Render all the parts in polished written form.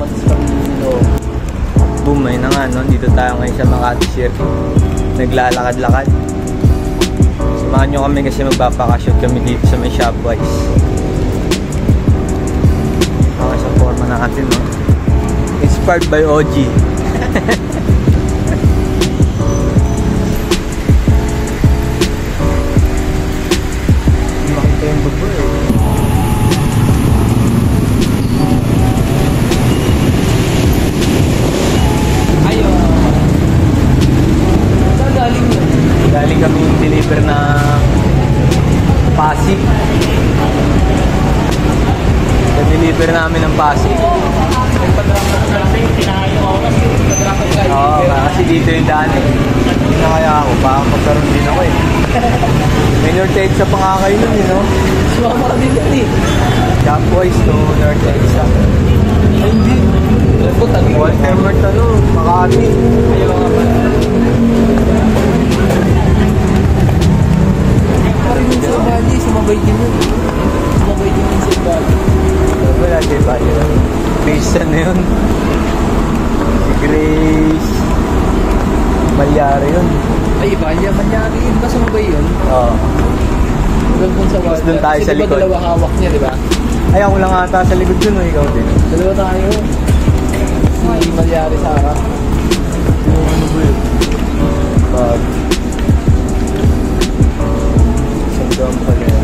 Matas kami dito. Boom, ayun na nga, no? Dito tayo ngayon sa Makati Circuit. Naglalakad-lakad. Samahan nyo kami kasi magpapakashoot kami dito sa may Shopwise. Okay, sa forma natin, no? Inspired by OG. Makita yung baba eh. Galing kami yung deliver na Pasig. Na-deliver namin ng Pasig. Oo, kasi dito yung daan eh. Hindi na kaya ako, baka magkaroon din ako eh. May North Edsa pa nga kayo nun, no? Sumama ka din yan eh. Shopwise to North Edsa. Ay, hindi. Walter Mert, ano, Makati. Ayaw nga pala. Parang yung sa body, sumabay din yun. Sumabay din yun sa body. Wala siya yung body. Grace na yun. Si Grace Malyari yun. Ay, iba niya. Manyari yun ba sumabay yun? Oo. Doon sa body. Tapos doon tayo sa likod. Kasi diba dalawa hawak niya, di ba? Ay, ako lang ata sa likod dun, o ikaw din. Dalawa tayo. Si Malyari sa harap. Yung ano ba yun? Bag. Sandang pala yan.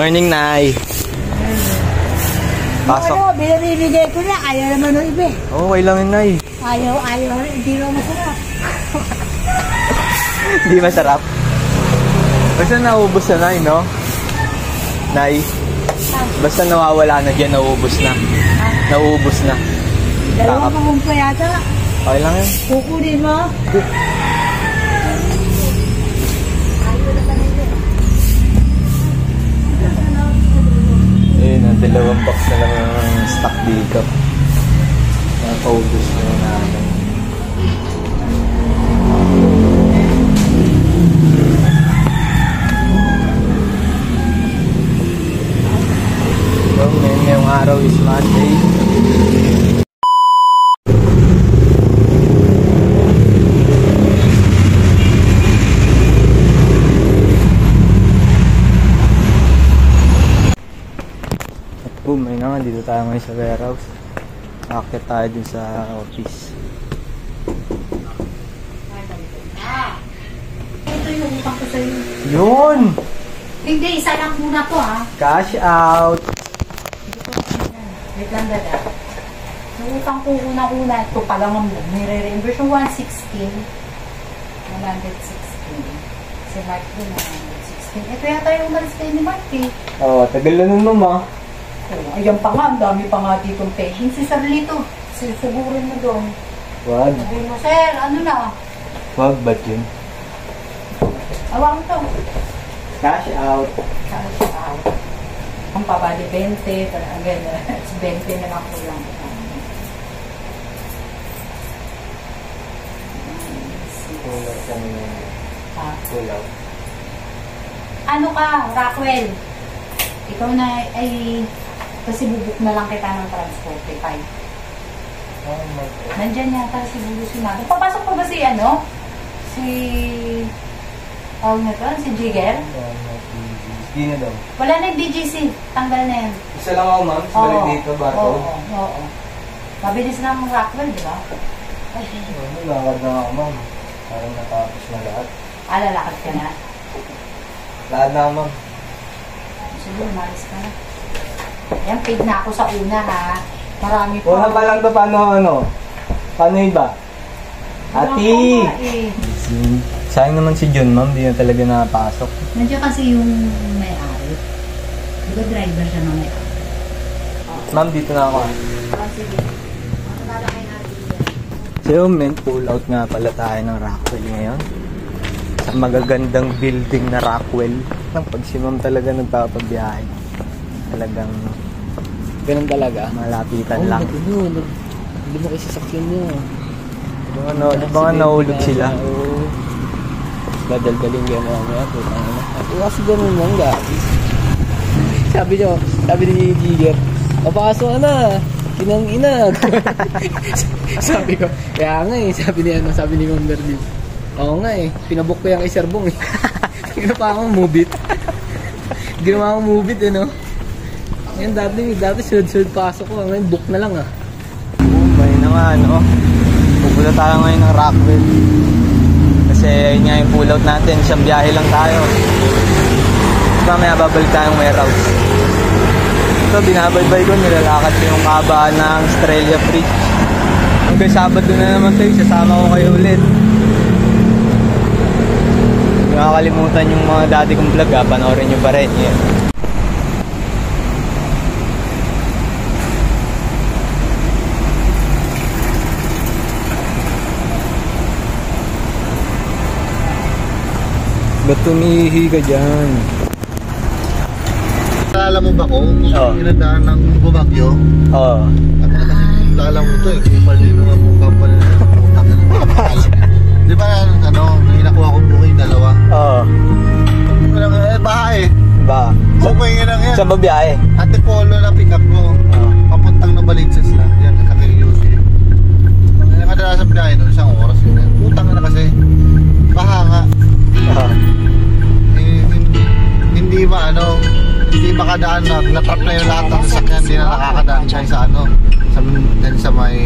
Morning, Nay. Pasok. Ano, binibigay ko na. Ayaw naman ng iba eh. Oo, okay lang yun, Nay. Ayaw. Hindi naman masarap. Hindi masarap. Basta naubos na, Nay, no? Nay, basta nawawala na dyan, nauubos na. Nauubos na. Dalawang pahong pa yata. Okay lang yun. Kukunin mo. Ayun, ang dalawang box na lang yung stock dito. Napaubos na natin. So, ngayong araw is Monday. Boom, ayun na nga, dito tayo ngayon sa warehouse. Akit tayo dun sa office. Ito yung utang ko sa'yo. Yun! Hindi, isa lang muna to ha. Cash out! Wait lang dada. Yung utang ko una-una, ito pa lang ang nire-reimburse yung 116. 116. Si Mark din, 116. Ito yata yung umalis kayo ni Mark eh. Oh, tagal na nun, Mama. Oh, ayan pa nga, ang dami pa nga ditong paging. Si Sir Lito, sisugurin mo doon. Wag. Sabi mo, Sir, ano na? Wag, ba't yun? Awang to. Cash out. Cash out. Ang pabali 20, pero again, 20 na lang kulang. Kulang kami ng Ha? kulang. Ano ka, Rockwell? Ikaw na ay kasi bubuk na lang kita ng Transportify. Oh my God. Nandyan yata siguro si Mado. Papasok pa ba si ano? Si... Tawag na to? Si Jigger? Hindi na daw. Wala na yung BGC. Tanggal na yan. Isa lang ako, ma'am. Sa balik dito, barcode. Oo. Mabilis lang ang Rockwell, di ba? Ay, Lakad na ako, ma'am. Parang natapos na lahat. lalakad ka na. Lahat na ako, ma'am. Siguro, malis ka na. Yan, paid na ako sa una, ha? Marami pa. Una pa lang to, paano Paano iba? Ati! Sayang naman si John, ma'am. Di na talaga nakapasok. Nandiyan kasi yung may-ari. Di ba driver siya ng may-ari? Ma'am, dito na ako. Sige. Matatala natin yan. So, men, pull out nga pala tayo ng Rockwell ngayon. Sa magagandang building na Rockwell. Pag si ma'am talaga nagpapabiyahe. Talagang Ganun talaga. malapitan lang. Hindi mo kasi sasakyan niya. Mga nahulog sila. Oo. Dadalgalin yan mga putang ina. Kasi ganun lang guys. Sabi ni Jigger, papasok ka na. Kinang ina. Sabi ko, kaya nga eh. Sabi ni Ma'am Berlin. Oo nga eh. Pinabook ko yung Iserbong eh. Ginawa akong move it. Ginawa akong move it eh no. Ngayon dati sunod-sunod pasok ko. Ngayon book na lang ah. May na nga ano. Pupunta tayo ngayon ng Rockwell. Kasi yun nga yung pull out natin. Isang biyahe lang tayo. Mamaya babalik tayong warehouse. Ito binabaybay ko. Nilalakad ko yung kabaan ng Australia Bridge. Hanggang Sabado na naman tayo. Sasama ko kayo ulit. Hindi makakalimutan yung mga dati kong vlog ha. Panoorin nyo pa rin. Yeah. Ba't tumihi ka dyan? Alam mo ba kung Oo. inadaan ng bumagyo? Oo. At kasi alam mo to eh, kung palino nga mong company na yun. Di ba ano, may nakuha kong booking dalawa? Oo. Baha eh. Ba? Booking yun lang yan. Sa babiyahe? Ate Polo na pick up mo. Papuntang Novaliches lang. Yan, nakakayos eh. Ang kadalasan biyahe doon, isang oras yun. Utang na kasi. Baha nga. Hindi makadaan na natrap na yung lahat ng sasakyan, hindi na nakakadaan siya sa may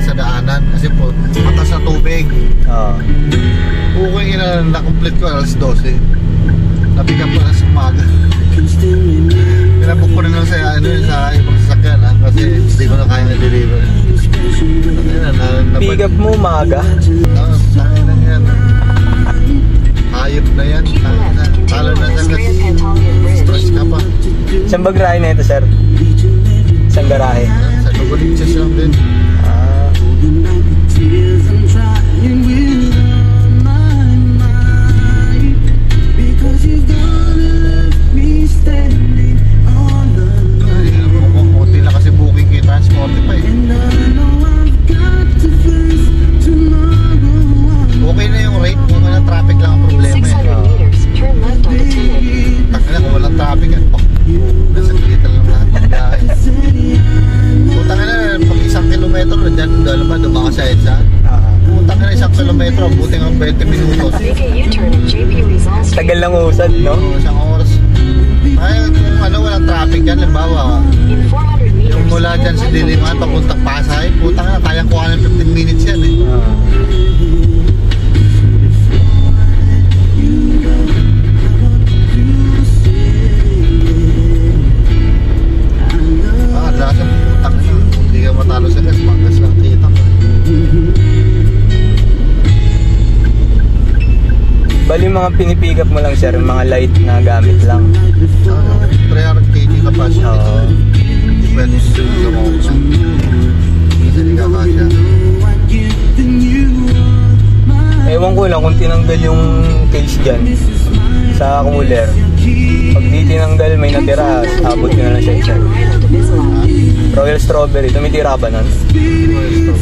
sa daanan kasi po matas na tubig. Okay na complete ko alas 12. Na-pick up ko na sa umaga. Pinabook ko rin lang sa, sa ibang sasakyan ha, kasi hindi ko na kaya na-deliver. Pick up mo umaga. Tayo na yan. Hayop na yan. Talo na yan. Stress ka pa. Saan ba garahe na ito, sir? Saan garahe? Sa Lugoliches lang din. Ah. Kunti lang kasi booking kay Transportify. Okay na yung rate, kung na traffic lang ang problema eh. Takina kung walang traffic at nasa kilita lang lahat ng biyahe. Putang na, pag 1 kilometro dyan, dalo pa, dumaka sa EDSA. Putang na 1 kilometro, buti nga 20 minutos. Tagal lang usad, no? Oo, 1 oras. Ay, kung walang traffic dyan, limbawa, yung mula dyan sa Diliman, papuntang Pasay, putang na, kaya kuha ng 15 minutes yan eh. Kadalasan putang na, kung hindi ka matalo sa gas, panggas lang kita mo. Bali mga pinipick up mo lang, sir, mga light na gamit lang. 300 kg capacity. Oo. Pwede sa mga usan. Kasi di ka kasya. Ewan ko lang kung tinanggal yung case dyan sa cooler. Pag di tinanggal, may natira, abot ko na lang siya isa. Royal Strawberry, tumitira ba nun?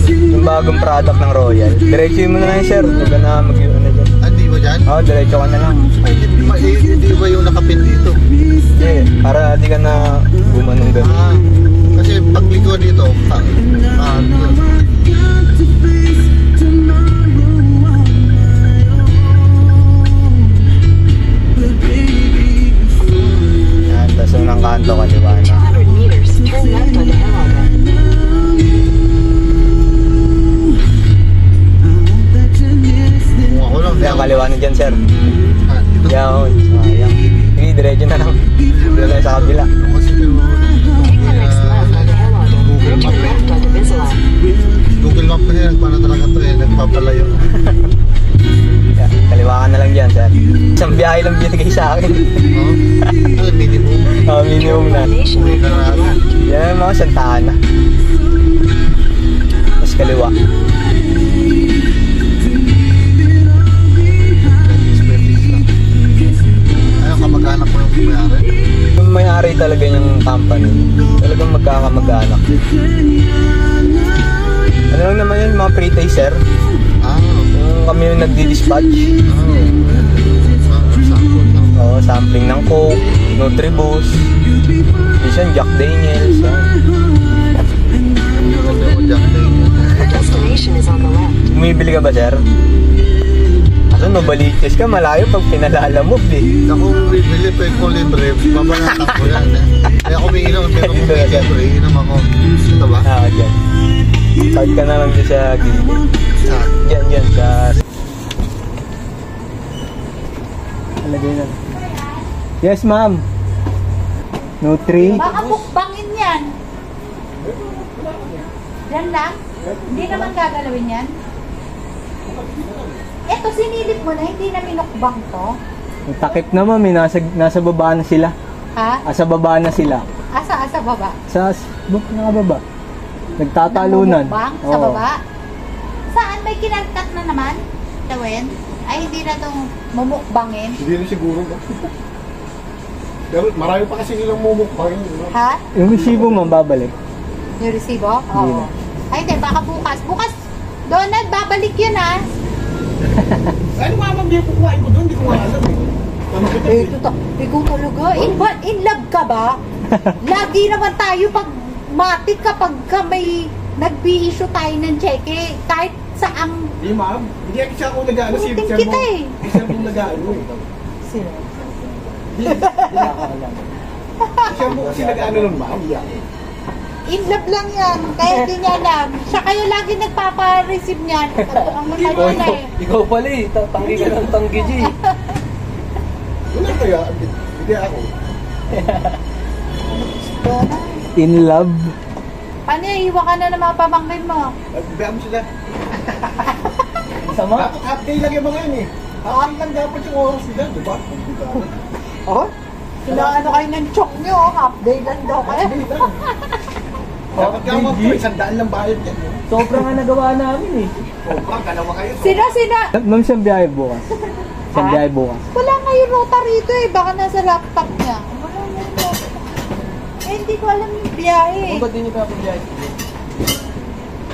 Yung bagong product ng Royal. Diretso mo na lang, sir. Huwag na mag-ano dyan. Hindi ba dyan? Oo, diretso ka na lang. Ay, hindi ba yung nakapin dito? Hindi, para di ka na gumanong gano'n. Kasi pagligo dito, Yan, tapos unang kanto kaliwa na. kung ako lang. Yan, kaliwa na dyan, sir. Dito. Yan, sayang. Sige, diretso na lang. Dito lang sa kabila. Kasi Google Map kasi nagpano talaga to eh, nagpapalayo. Yan, kaliwa ka na lang dyan, sir. Isang biyahe lang binigay sa akin. Oo. Ay, minimum. Oo, minimum na. Uwi ka na natin. Yan, mga santaan na. Tapos kaliwa. Ayaw kamag-anak ko yung mayari. Yung may-ari talaga yung company, talagang magkakamag-anak. Ano lang naman yun, mga pre-tay, sir. Yung kami yung nagdi-dispatch. Sample lang. Oo, sampling ng Coke, Nutribus, minsan Jack Daniels. Bumibili ka ba, sir? Kaso mabalitis ka, malayo pag pinalalamog eh. Ako bibili pa yung libre, babanatan ko yan eh. Kaya ako may inom, pero kung may libre, inom ako. Ito ba? Ah, dyan. Start ka na lang dyan sa gilid. Saan? Dyan, sa... Alagay na. Yes, ma'am. Nutri. Baka bukbangin yan. Yan lang? Hindi naman gagalawin yan? Eto, sinilip mo na, hindi na minukbang to. Yung takip na, ma'am, eh, nasa baba na sila. Ha? Sa baba na sila. Asa baba? Nakababa. Nagtatalunan. Namumukbang sa Oo. baba? Saan? May kinalkat na naman? Tawin? Ay, hindi na itong mumukbangin. Hindi na siguro ba? Marami pa kasi nilang mumukbang. Ha? Yung resibo, ma'am, babalik. Yung resibo? Hindi Oo. na. Ay, hindi. Baka bukas. Bukas, Donald, babalik yun ha. Ano nga ma'am, yung kukuhain ko doon, hindi ko nga alam eh. Ano kita Eh, totoo. Ikaw talaga. In love ka ba? Lagi naman tayo pag matik kapag ka may nag-issue tayo ng cheque. Kahit saang Hindi ma'am, hindi kasi ako nag-ano si Puting Sir kita mo. eh. Si Sir mo nag-ano eh. sila. Si Sir mo kasi nag-ano nun ma'am. In love lang yan. Kaya hindi niya alam. Siya kayo lagi nagpapa-receive niyan. Ang mga yun eh. Ikaw pala eh, tanggi ka ng tanggi, G. Wala kaya, hindi ako. Dona. In love. Paano iiwan ka na ng mga pamangkin mo? Nagbibiyak mo sila. Sama? Dapat half day lang yung mga yun eh. Half day lang dapat yung oras nila, di ba? Oh? Kailangan kayo ng chok nyo, half day lang daw kayo. Half day lang. Dapat ka mo, 100 lang bayad yan. Sobrang nga nagawa namin eh. O ba, dalawa kayo. Sina? Ma'am, siyang biyahe bukas. Siyang Ha? biyahe bukas. Wala nga yung rota rito eh, baka nasa laptop niya. Wala nga yung rota. Eh, hindi ko alam yung biyahe. Kung ba't di niyo papabiyahe?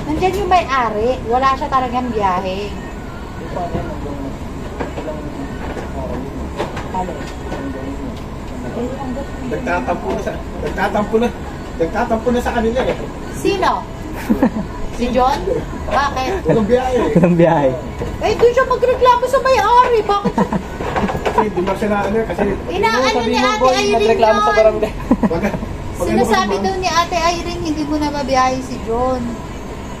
Nandyan yung may-ari, wala siya talagang biyahe. Yung paano yan, hanggang walang araw yun. Halo. Nagtatampo na sa kanila eh. Sino? Si John? Bakit? Walang biyahe eh. Walang biyahe. Eh, doon siya magreklamo sa may-ari. Bakit siya? Kasi di ba siya na ano kasi... Inaano ni Ate Boy, Irene nagreklamo sa yun? barangay. Sinasabi daw ni Ate Irene, hindi mo na mabiyahe si John.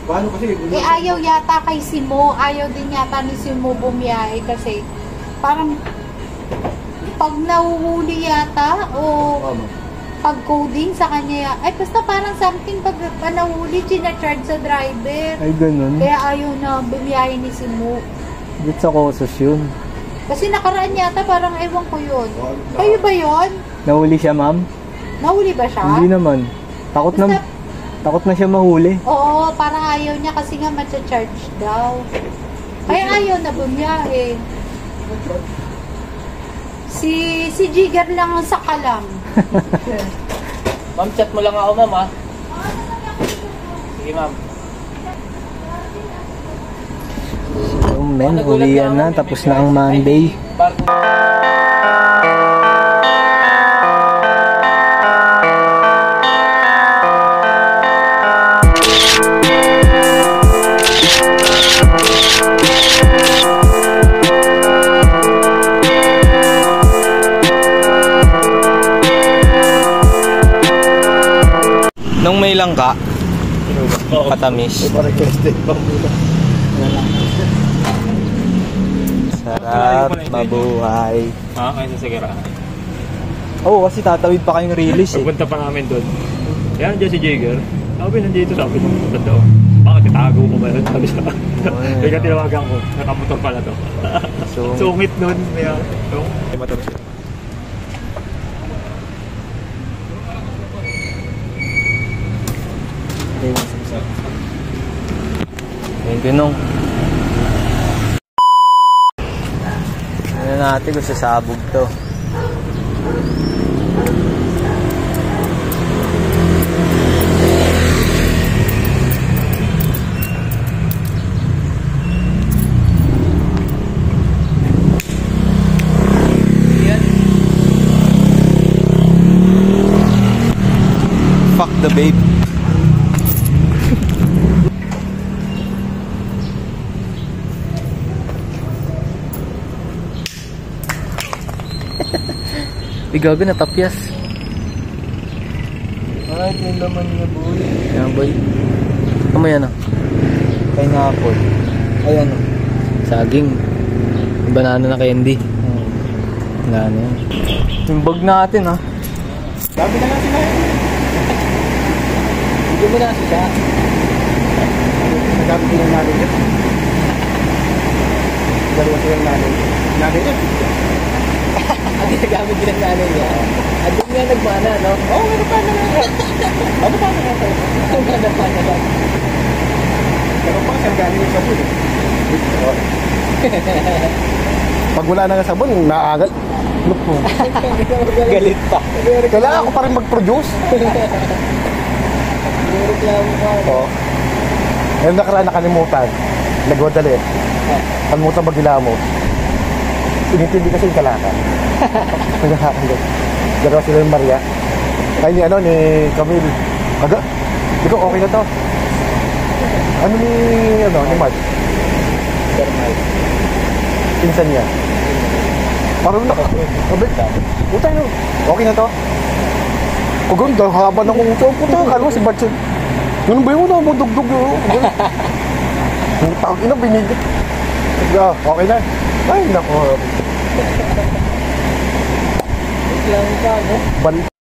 Paano kasi? Eh, ayaw yata kay Simo. Ayaw din yata ni Simo bumiyahe kasi parang pag nahuhuli yata o pag coding sa kanya, ay basta parang something pag nahuli, charge sa driver. Ay, ganun. Kaya ayaw na bumiyahe ni Simo. Dito sa Kosos yun. Kasi nakaraan yata parang ewan ko yun. Kayo ba yun? Nahuli siya, ma'am? Nahuli ba siya? Hindi naman. Basta- Takot na siya mahuli. Oo, parang ayaw niya kasi nga matcha-charge daw. Kaya ayaw na bumiyahe. Si Jigger lang ang sakalam. Ma'am, chat mo lang ako, ma'am, ha? Sige, ma'am. Oh, men, ulian na. Tapos na ang Monday. Nung may langka, patamis. Sarap, mabuhay. Kain sa Sagarahan. Oo, kasi tatawid pa kayong release eh. Pagpunta pa namin doon. Kaya nandiyan si Jagger. Sabi nandito, sabi ko, punta daw. Bakit titago ko ba yun? Sabi siya. Kaya tinawagan ko, nakamotor pala to. Sungit nun. Kaya, motor siya. Ayun, ginong. Ano natin kung sasabog to. Fuck the babe. Bigago na tapyas. Ay, yung laman niya, boy. Yan boy. Kamay ano? Pineapple. Ay ano? Saging. Banana na candy. Banana yan. Yung bag natin ha. Sabi na lang sila. Hindi mo na siya. Sabi din ang natin yun. Dalawa silang natin. Natin yun. Ang ginagamit din ang nanay niya. At doon nga nagmana, no? Oo, ano pa na nga. Ano pa na nga? Ano pa na nga? Pero pa siyang galing yung sabon eh. Pag wala na ng sabon, naagal. Look po. Galit pa. Kailangan ako pa rin mag-produce. Reklamo ka. Oo. Ngayon nakaraan nakalimutan. Nagwadali. Kalimutan mag-ilamo. Inintindi kasi yung kalaka. Dalawa sila yung Maria. Kaya ni ni Camille. Aga, di ko okay na to. Ano ni Mark? Pinsan niya. Parang nakabit. Utay no. Okay na to. Kung ganda, haba na kung ito. Puta, kala ko si Batson. Ganun ba yun? Dugdug yun. Ang tawag ina, binigit. Okay na. Ay, nako. lang ka, no? Ban